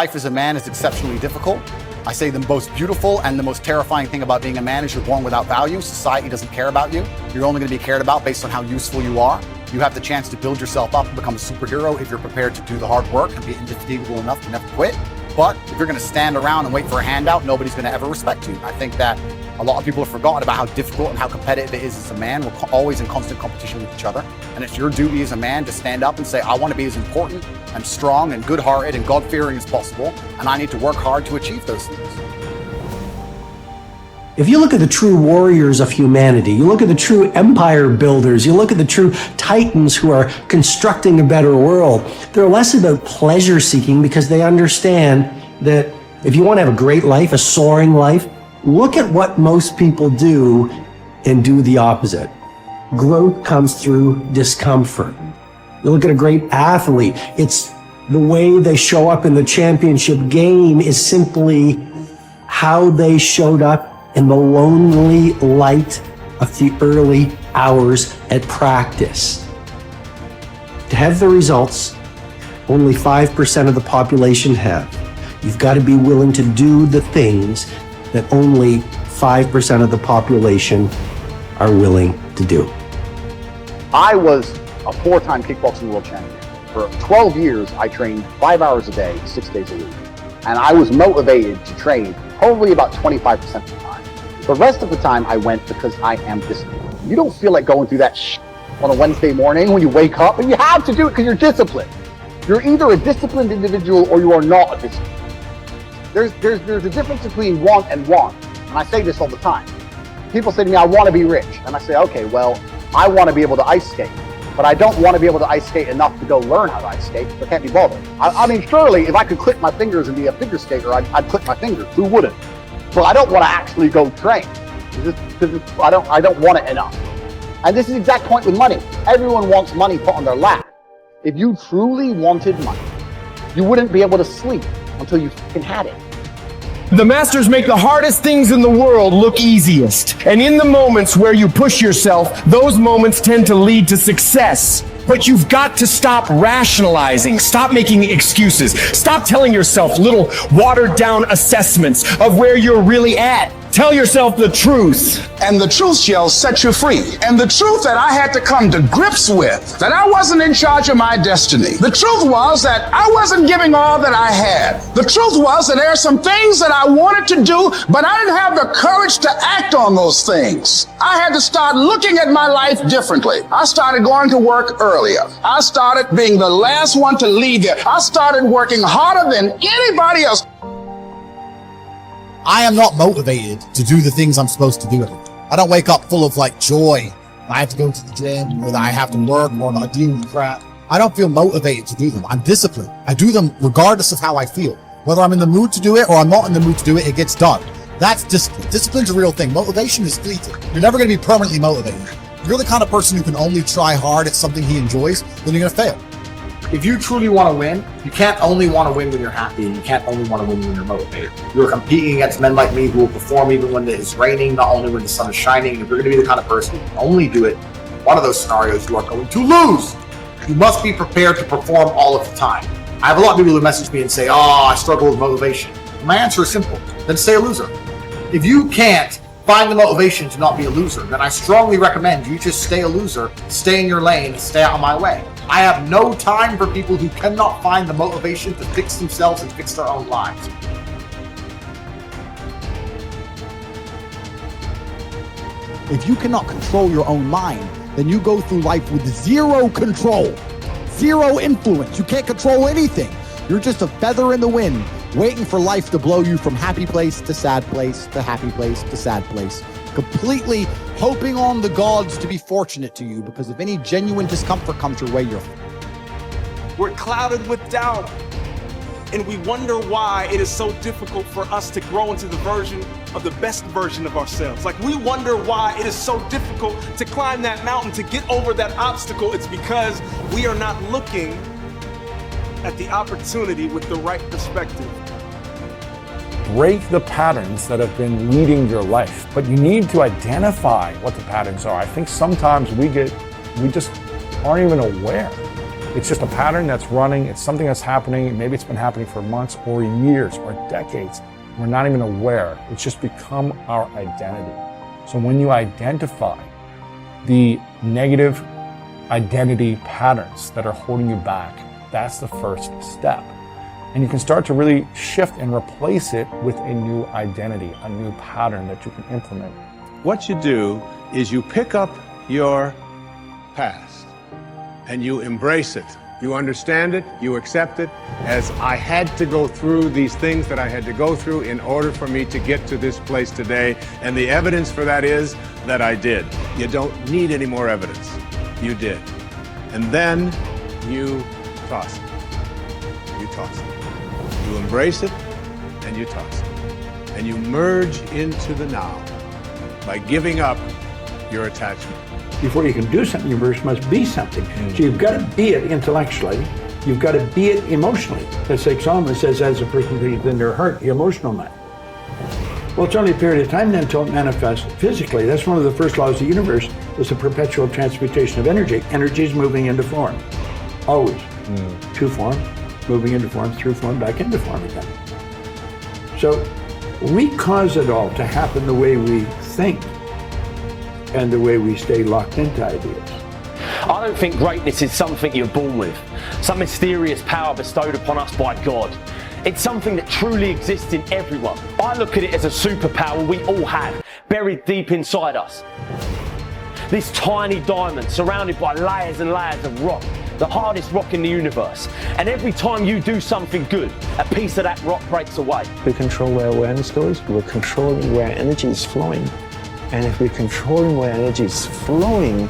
Life as a man is exceptionally difficult. I say the most beautiful and the most terrifying thing about being a man is you're born without value. Society doesn't care about you. You're only going to be cared about based on how useful you are. You have the chance to build yourself up and become a superhero if you're prepared to do the hard work and be indefatigable enough to never quit. But if you're going to stand around and wait for a handout, nobody's going to ever respect you. I think that a lot of people have forgotten about how difficult and how competitive it is as a man. We're always in constant competition with each other. And it's your duty as a man to stand up and say, I want to be as important and strong and good-hearted and God-fearing as possible. And I need to work hard to achieve those things. If you look at the true warriors of humanity, you look at the true empire builders, you look at the true titans who are constructing a better world, they're less about pleasure seeking because they understand that if you want to have a great life, a soaring life, look at what most people do and do the opposite. Growth comes through discomfort. You look at a great athlete, it's the way they show up in the championship game is simply how they showed up in the lonely light of the early hours at practice. To have the results only 5% of the population have, you've got to be willing to do the things that only 5% of the population are willing to do. I was a 4-time kickboxing world champion. For 12 years, I trained 5 hours a day, 6 days a week. And I was motivated to train probably about 25% of the time. The rest of the time I went because I am disciplined. You don't feel like going through that on a Wednesday morning when you wake up, and you have to do it because you're disciplined. You're either a disciplined individual or you are not a disciplined. There's a difference between want and want. And I say this all the time. People say to me, I want to be rich. And I say, okay, well, I want to be able to ice skate. But I don't want to be able to ice skate enough to go learn how to ice skate. I can't be bothered. I mean, surely if I could click my fingers and be a figure skater, I'd click my fingers. Who wouldn't? But I don't want to actually go train because I don't want it enough. And this is the exact point with money. Everyone wants money put on their lap. If you truly wanted money, you wouldn't be able to sleep until you fucking had it. The masters make the hardest things in the world look easiest. And in the moments where you push yourself, those moments tend to lead to success. But you've got to stop rationalizing, stop making excuses, stop telling yourself little watered down assessments of where you're really at. Tell yourself the truth. And the truth shall set you free. And the truth that I had to come to grips with, that I wasn't in charge of my destiny. The truth was that I wasn't giving all that I had. The truth was that there are some things that I wanted to do, but I didn't have the courage to act on those things. I had to start looking at my life differently. I started going to work earlier. I started being the last one to leave here. I started working harder than anybody else. I am not motivated to do the things I'm supposed to do. I don't wake up full of joy. I have to go to the gym, or that I have to work, or I deal with crap. I don't feel motivated to do them. I'm disciplined. I do them regardless of how I feel. Whether I'm in the mood to do it or I'm not in the mood to do it, it gets done. That's discipline. Discipline's a real thing. Motivation is fleeting. You're never going to be permanently motivated. If you're the kind of person who can only try hard at something he enjoys, then you're going to fail. If you truly want to win, you can't only want to win when you're happy, and you can't only want to win when you're motivated. You're competing against men like me who will perform even when it's raining, not only when the sun is shining. And if you're going to be the kind of person who can only do it in one of those scenarios, you are going to lose. You must be prepared to perform all of the time. I have a lot of people who message me and say, I struggle with motivation. My answer is simple. Then stay a loser. If you can't find the motivation to not be a loser, then I strongly recommend you just stay a loser, stay in your lane, stay out of my way. I have no time for people who cannot find the motivation to fix themselves and fix their own lives. If you cannot control your own mind, then you go through life with zero control, zero influence. You can't control anything. You're just a feather in the wind, waiting for life to blow you from happy place to sad place to happy place to sad place, completely hoping on the gods to be fortunate to you, because if any genuine discomfort comes your way, we're clouded with doubt, and we wonder why it is so difficult for us to grow into the best version of ourselves. We wonder why it is so difficult to climb that mountain, to get over that obstacle. It's because we are not looking at the opportunity with the right perspective. Break the patterns that have been leading your life, but you need to identify what the patterns are. I think sometimes we just aren't even aware It's just a pattern that's running. It's something that's happening. Maybe it's been happening for months or years or decades. We're not even aware. It's just become our identity. So when you identify the negative identity patterns that are holding you back, that's the first step. And you can start to really shift and replace it with a new identity, a new pattern that you can implement. What you do is you pick up your past and you embrace it. You understand it, you accept it, as I had to go through these things that I had to go through in order for me to get to this place today. And the evidence for that is that I did. You don't need any more evidence. You did. And then you toss it. You toss it. You embrace it and you toss it. And you merge into the now by giving up your attachment. Before you can do something, you first must be something. So you've got to be it intellectually. You've got to be it emotionally. That's like Solomon says, as a person thinks in their heart, the emotional man. Well, it's only a period of time then until it manifests physically. That's one of the first laws of the universe, is the perpetual transmutation of energy. Energy is moving into form, always. To form, moving into form, through form, back into form again. So we cause it all to happen the way we think and the way we stay locked into ideas. I don't think greatness is something you're born with, some mysterious power bestowed upon us by God. It's something that truly exists in everyone. I look at it as a superpower we all have, buried deep inside us. This tiny diamond surrounded by layers and layers of rock, the hardest rock in the universe. And every time you do something good, a piece of that rock breaks away. We control where awareness goes, we're controlling where energy is flowing. And if we're controlling where energy is flowing,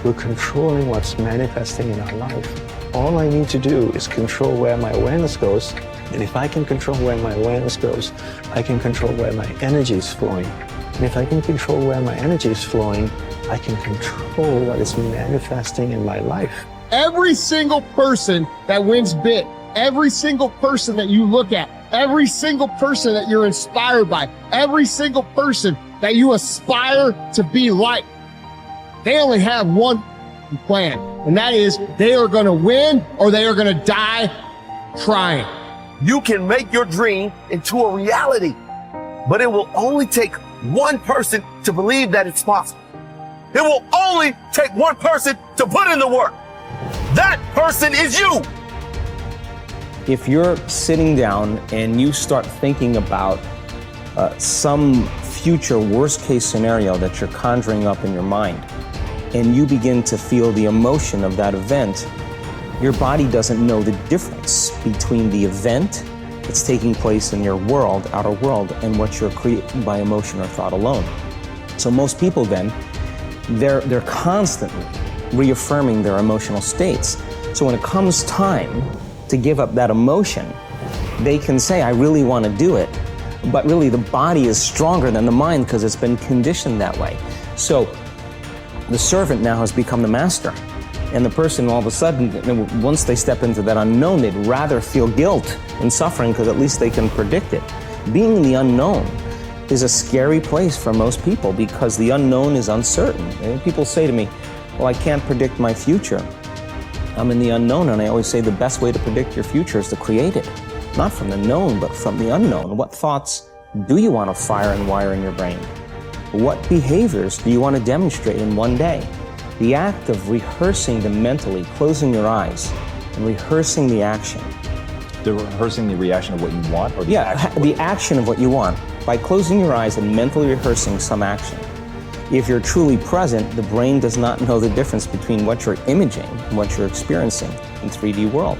we're controlling what's manifesting in our life. All I need to do is control where my awareness goes. And if I can control where my awareness goes, I can control where my energy is flowing. And if I can control where my energy is flowing, I can control what is manifesting in my life. Every single person that wins big, every single person that you look at, every single person that you're inspired by, every single person that you aspire to be like, they only have one plan, and that is they are going to win or they are going to die trying. You can make your dream into a reality, but it will only take one person to believe that it's possible. It will only take one person to put in the work. That person is you. If you're sitting down and you start thinking about some future worst case scenario that you're conjuring up in your mind, and you begin to feel the emotion of that event, your body doesn't know the difference between the event that's taking place in your world, outer world, and what you're creating by emotion or thought alone. So most people then, they're constantly reaffirming their emotional states. So when it comes time to give up that emotion, they can say, I really want to do it, but really the body is stronger than the mind because it's been conditioned that way. So the servant now has become the master. And the person all of a sudden, once they step into that unknown, they'd rather feel guilt and suffering because at least they can predict it. Being in the unknown is a scary place for most people because the unknown is uncertain. And people say to me, well, I can't predict my future. I'm in the unknown, and I always say the best way to predict your future is to create it. Not from the known, but from the unknown. What thoughts do you want to fire and wire in your brain? What behaviors do you want to demonstrate in one day? The act of rehearsing them mentally, closing your eyes, and rehearsing the action. Rehearsing the reaction of what you want? Or the action of what you want. By closing your eyes and mentally rehearsing some action. If you're truly present, the brain does not know the difference between what you're imaging and what you're experiencing in 3D world.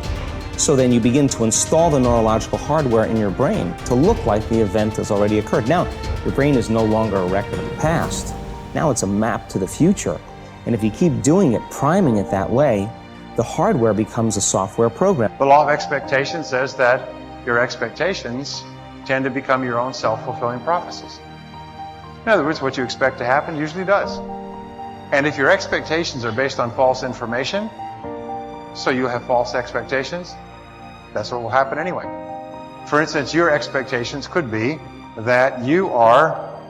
So then you begin to install the neurological hardware in your brain to look like the event has already occurred. Now, your brain is no longer a record of the past. Now it's a map to the future. And if you keep doing it, priming it that way, the hardware becomes a software program. The law of expectation says that your expectations tend to become your own self-fulfilling prophecies. In other words, what you expect to happen usually does. And if your expectations are based on false information, so you have false expectations, that's what will happen anyway. For instance, your expectations could be that you are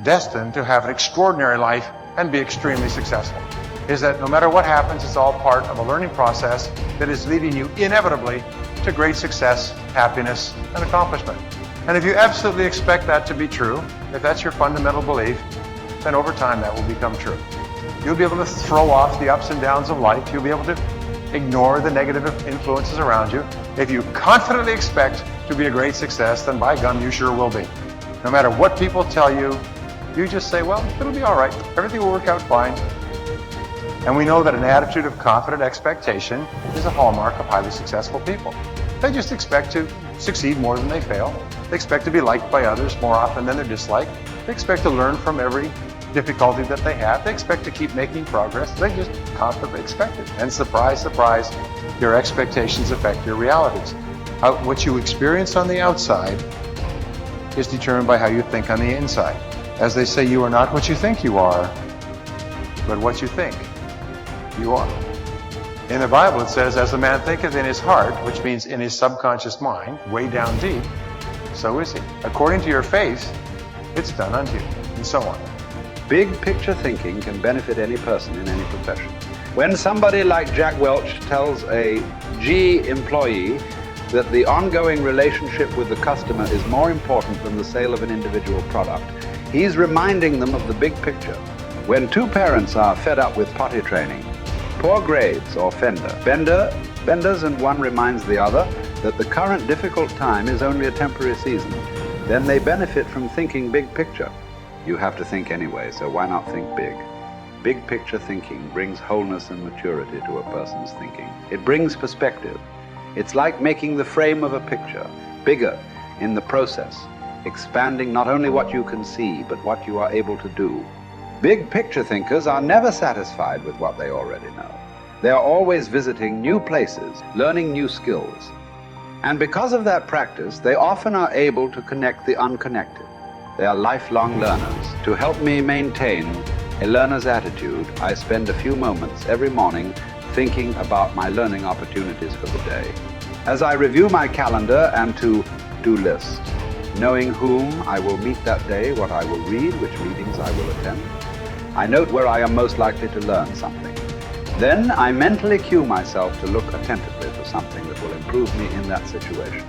destined to have an extraordinary life and be extremely successful. is that no matter what happens, it's all part of a learning process that is leading you inevitably to great success, happiness, and accomplishment. And if you absolutely expect that to be true, if that's your fundamental belief, then over time that will become true. You'll be able to throw off the ups and downs of life. You'll be able to ignore the negative influences around you. If you confidently expect to be a great success, then by gum, you sure will be. No matter what people tell you, you just say, well, it'll be all right. Everything will work out fine. And we know that an attitude of confident expectation is a hallmark of highly successful people. They just expect to succeed more than they fail. They expect to be liked by others more often than they're disliked. They expect to learn from every difficulty that they have. They expect to keep making progress. They just confidently expect it. And surprise, surprise, your expectations affect your realities. What you experience on the outside is determined by how you think on the inside. As they say, you are not what you think you are, but what you think you are. In the Bible it says, as a man thinketh in his heart, which means in his subconscious mind, way down deep, so is he. According to your faith, it's done unto you, and so on. Big picture thinking can benefit any person in any profession. When somebody like Jack Welch tells a G employee that the ongoing relationship with the customer is more important than the sale of an individual product, he's reminding them of the big picture. When two parents are fed up with potty training, poor grades or benders, and one reminds the other that the current difficult time is only a temporary season, then they benefit from thinking big picture. You have to think anyway, so why not think big? Big picture thinking brings wholeness and maturity to a person's thinking. It brings perspective. It's like making the frame of a picture bigger in the process, expanding not only what you can see, but what you are able to do. Big picture thinkers are never satisfied with what they already know. They are always visiting new places, learning new skills. And because of that practice, they often are able to connect the unconnected. They are lifelong learners. To help me maintain a learner's attitude, I spend a few moments every morning thinking about my learning opportunities for the day. As I review my calendar and to-do list, knowing whom I will meet that day, what I will read, which meetings I will attend, I note where I am most likely to learn something. Then I mentally cue myself to look attentively for something that will improve me in that situation.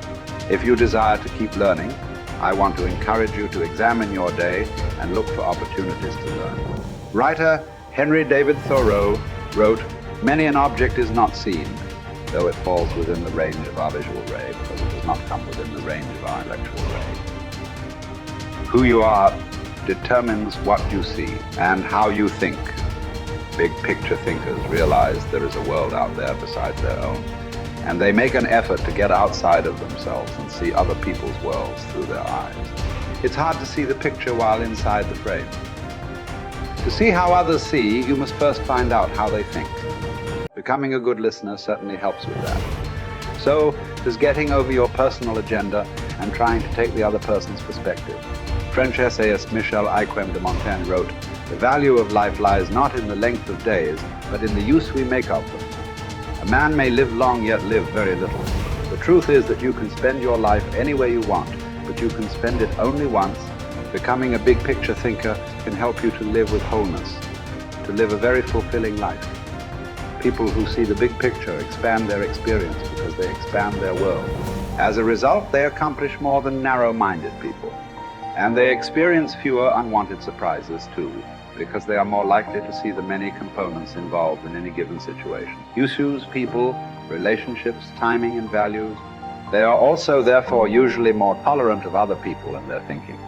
If you desire to keep learning, I want to encourage you to examine your day and look for opportunities to learn. Writer Henry David Thoreau wrote, "Many an object is not seen, though it falls within the range of our visual ray, because it does not come within the range of our intellectual ray." Who you are determines what you see and how you think. Big picture thinkers realize there is a world out there besides their own, and they make an effort to get outside of themselves and see other people's worlds through their eyes. It's hard to see the picture while inside the frame. To see how others see, you must first find out how they think. Becoming a good listener certainly helps with that. So does getting over your personal agenda and trying to take the other person's perspective. French essayist Michel Ayquem de Montaigne wrote, "The value of life lies not in the length of days, but in the use we make of them." A man may live long yet live very little. The truth is that you can spend your life any way you want, but you can spend it only once. Becoming a big picture thinker can help you to live with wholeness, to live a very fulfilling life. People who see the big picture expand their experience because they expand their world. As a result, they accomplish more than narrow-minded people. And they experience fewer unwanted surprises too, because they are more likely to see the many components involved in any given situation. Issues, people, relationships, timing, and values. They are also, therefore, usually more tolerant of other people and their thinking.